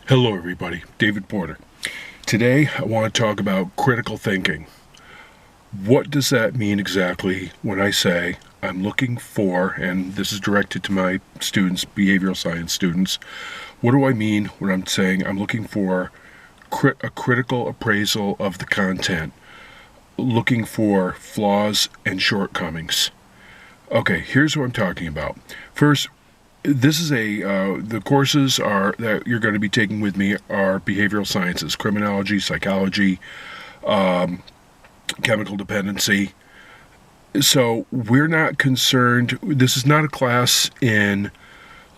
Hello, everybody. David Porter. Today, I want to talk about critical thinking. What does that mean exactly when I say I'm looking for, and this is directed to my students, behavioral science students, what do I mean when I'm saying I'm looking for a critical appraisal of the content, looking for flaws and shortcomings? Okay, here's what I'm talking about. First, this is the courses are that you're going to be taking with me are behavioral sciences, criminology, psychology, chemical dependency. So we're not concerned. This is not a class in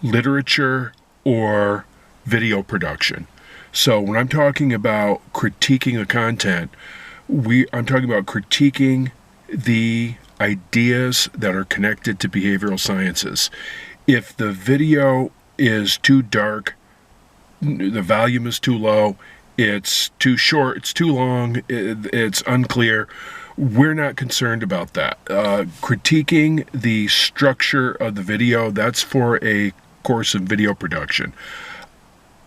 literature or video production. So when I'm talking about critiquing the content, I'm talking about critiquing the ideas that are connected to behavioral sciences. If the video is too dark, the volume is too low, it's too short, it's too long, it's unclear, we're not concerned about that. Critiquing the structure of the video, that's for a course in video production.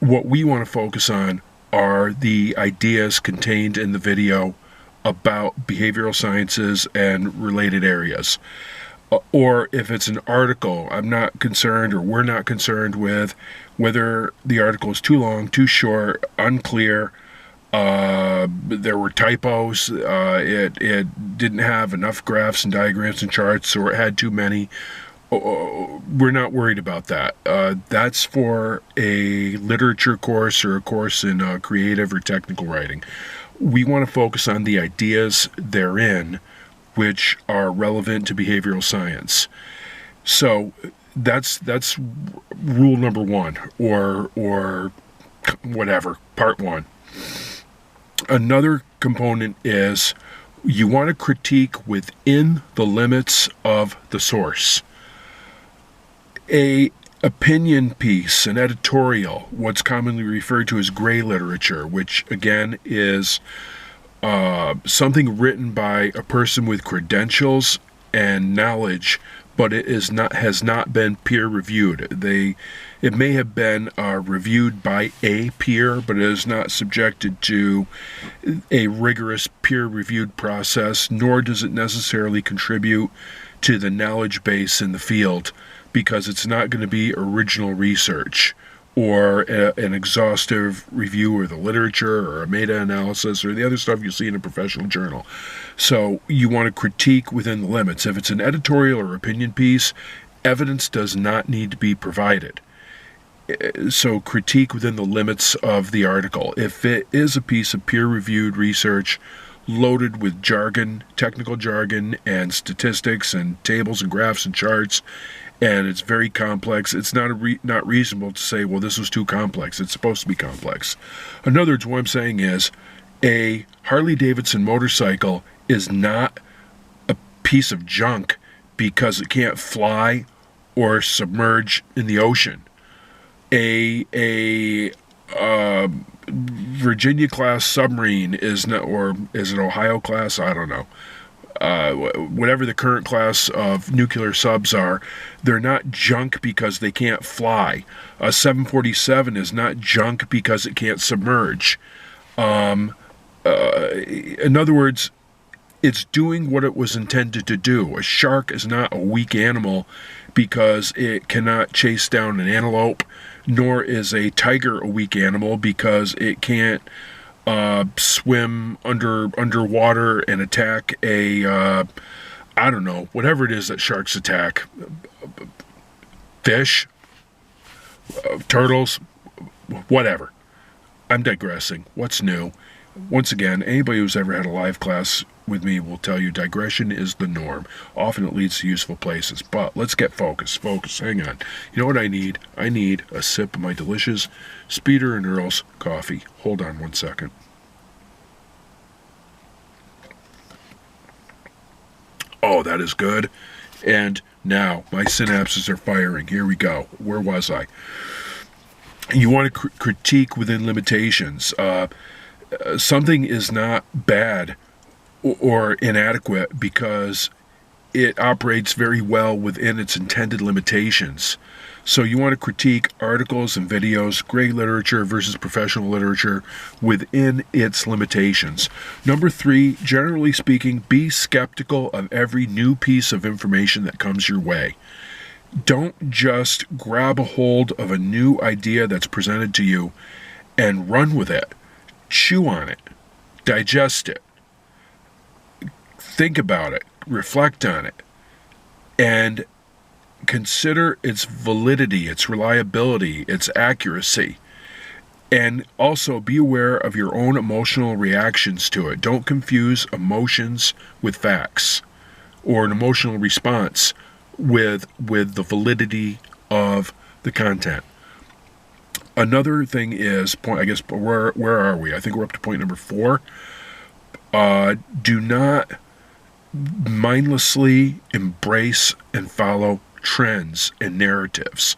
What we want to focus on are the ideas contained in the video about behavioral sciences and related areas. Or if it's an article, I'm not concerned, or we're not concerned with whether the article is too long, too short, unclear. There were typos. It didn't have enough graphs and diagrams and charts, or it had too many. We're not worried about that. That's for a literature course or a course in creative or technical writing. We want to focus on the ideas therein which are relevant to behavioral science. So that's rule number one, or whatever, part one. Another component is you want to critique within the limits of the source. A opinion piece, an editorial, what's commonly referred to as gray literature, which again is something written by a person with credentials and knowledge, but it has not been peer reviewed. It may have been reviewed by a peer, but it is not subjected to a rigorous peer reviewed process, nor does it necessarily contribute to the knowledge base in the field, because it's not going to be original research or an exhaustive review of the literature or a meta-analysis or the other stuff you see in a professional journal. So you want to critique within the limits. If it's an editorial or opinion piece, evidence does not need to be provided. So critique within the limits of the article. If it is a piece of peer-reviewed research loaded with jargon, technical jargon, and statistics and tables and graphs and charts, and it's very complex, it's not reasonable to say, well, this was too complex. It's supposed to be complex. In other words, what I'm saying is a Harley-Davidson motorcycle is not a piece of junk because it can't fly or submerge in the ocean. A Virginia-class submarine is not, or is it Ohio-class? I don't know. Whatever the current class of nuclear subs are, they're not junk because they can't fly. A 747 is not junk because it can't submerge. In other words, it's doing what it was intended to do. A shark is not a weak animal because it cannot chase down an antelope, nor is a tiger a weak animal because it can't swim underwater and attack I don't know, whatever it is that sharks attack. Fish, turtles, whatever. I'm digressing. What's new? Once again, anybody who's ever had a live class with me will tell you digression is the norm. Often it leads to useful places. But let's get focused. Hang on. You know what I need? I need a sip of my delicious Speeder and Earl's coffee. Hold on one second. Oh, that is good. And now my synapses are firing. Here we go. Where was I? You want to critique within limitations. Something is not bad or inadequate because it operates very well within its intended limitations. So you want to critique articles and videos, grey literature versus professional literature, within its limitations. Number 3, generally speaking, be skeptical of every new piece of information that comes your way. Don't just grab a hold of a new idea that's presented to you and run with it. Chew on it. Digest it. Think about it. Reflect on it. And consider its validity, its reliability, its accuracy. And also be aware of your own emotional reactions to it. Don't confuse emotions with facts, or an emotional response with the validity of the content. Another thing is, I guess, where are we? I think we're up to point number 4. Do not mindlessly embrace and follow trends and narratives.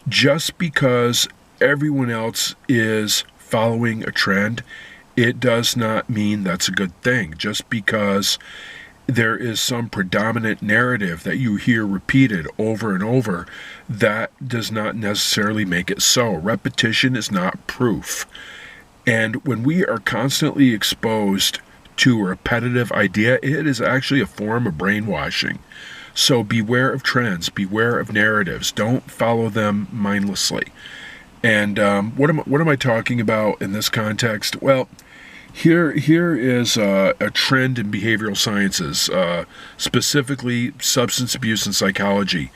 Just because everyone else is following a trend, it does not mean that's a good thing. Just because there is some predominant narrative that you hear repeated over and over, that does not necessarily make it so. Repetition is not proof. And when we are constantly exposed to a repetitive idea, it is actually a form of brainwashing. So beware of trends, beware of narratives. Don't follow them mindlessly. And what am I talking about in this context? Well, here is a trend in behavioral sciences, specifically substance abuse and psychology.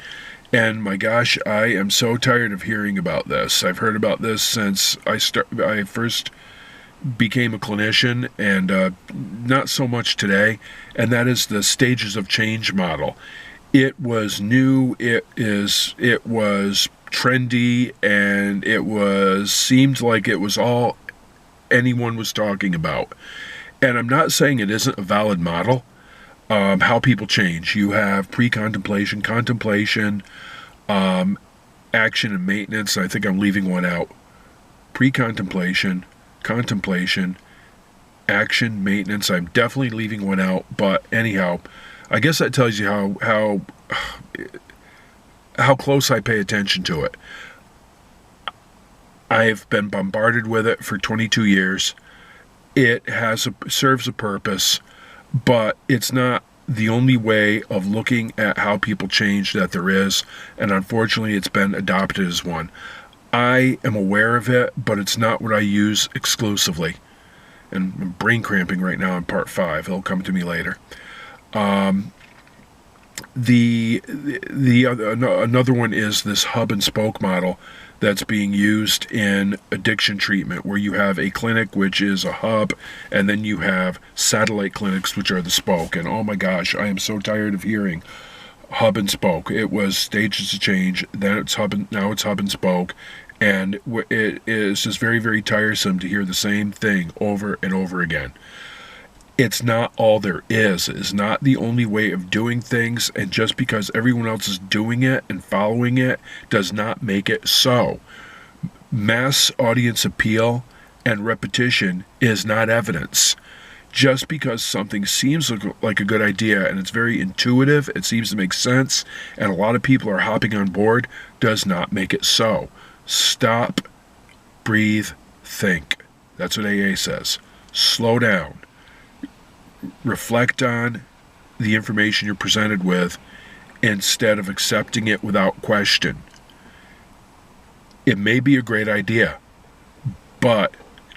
And my gosh, I am so tired of hearing about this. I've heard about this since I first became a clinician, and not so much today. And that is the stages of change model. It was new. It was trendy, and seemed like it was all anyone was talking about. And I'm not saying it isn't a valid model. How people change. You have pre-contemplation, contemplation, action, and maintenance. I think I'm leaving one out. Pre-contemplation, contemplation, action, maintenance. I'm definitely leaving one out. But anyhow, I guess that tells you how close I pay attention to it. I've been bombarded with it for 22 years. It serves a purpose, but it's not the only way of looking at how people change that there is, and unfortunately it's been adopted as one. I am aware of it, but it's not what I use exclusively. And I'm brain cramping right now in part 5. It'll come to me later. Another one is this hub and spoke model that's being used in addiction treatment, where you have a clinic which is a hub, and then you have satellite clinics which are the spoke. And oh my gosh, I am so tired of hearing hub and spoke. It was stages of change, then it's now it's hub and spoke, and it is just very, very tiresome to hear the same thing over and over again. It's not all there is. It is not the only way of doing things, and just because everyone else is doing it and following it does not make it so. Mass audience appeal and repetition is not evidence. Just because something seems like a good idea and it's very intuitive, it seems to make sense, and a lot of people are hopping on board, does not make it so. Stop, breathe, think. That's what AA says. Slow down. Reflect on the information you're presented with instead of accepting it without question. It may be a great idea, but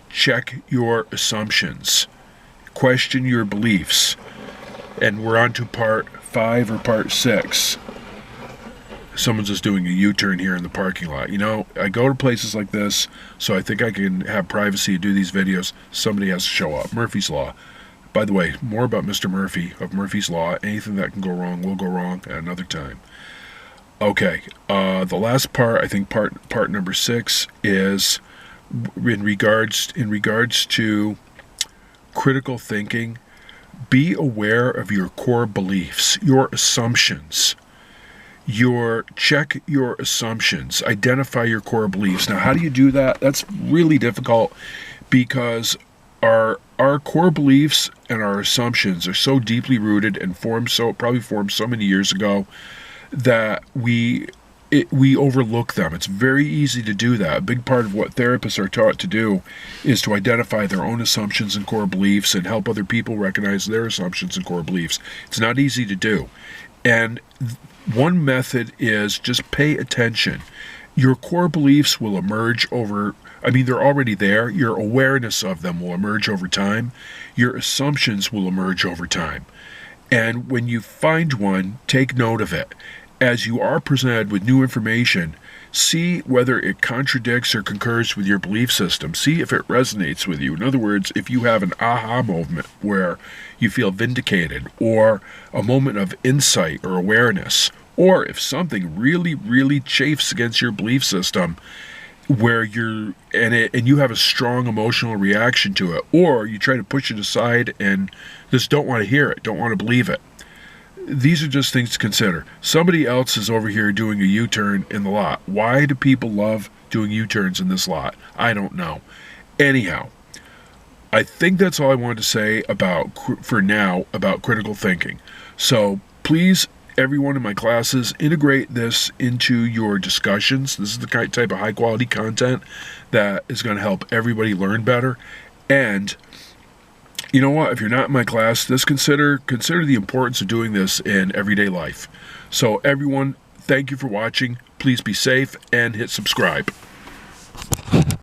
check your assumptions. Question your beliefs. And we're on to part 5 or part 6. Someone's just doing a U-turn here in the parking lot. You know, I go to places like this, so I think I can have privacy to do these videos. Somebody has to show up. Murphy's Law. By the way, more about Mr. Murphy of Murphy's Law. Anything that can go wrong will go wrong at another time. Okay, the last part, I think part number 6, is in regards to critical thinking. Be aware of your core beliefs, your assumptions. Check your assumptions. Identify your core beliefs. Now, how do you do that? That's really difficult, because our core beliefs and our assumptions are so deeply rooted and probably formed so many years ago that we overlook them. It's very easy to do that. A big part of what therapists are taught to do is to identify their own assumptions and core beliefs and help other people recognize their assumptions and core beliefs. It's not easy to do. And one method is just pay attention. Your core beliefs will emerge they're already there. Your awareness of them will emerge over time. Your assumptions will emerge over time. And when you find one, take note of it. As you are presented with new information, see whether it contradicts or concurs with your belief system. See if it resonates with you. In other words, if you have an aha moment where you feel vindicated, or a moment of insight or awareness, or if something really, really chafes against your belief system, where you have a strong emotional reaction to it, or you try to push it aside and just don't want to hear it, don't want to believe it. These are just things to consider. Somebody else is over here doing a U-turn in the lot. Why do people love doing U-turns in this lot? I don't know. Anyhow, I think that's all I wanted to say for now about critical thinking. So please, everyone in my classes, integrate this into your discussions. This is the type of high quality content that is going to help everybody learn better. And you know what? If you're not in my class, just consider the importance of doing this in everyday life. So everyone, thank you for watching. Please be safe and hit subscribe.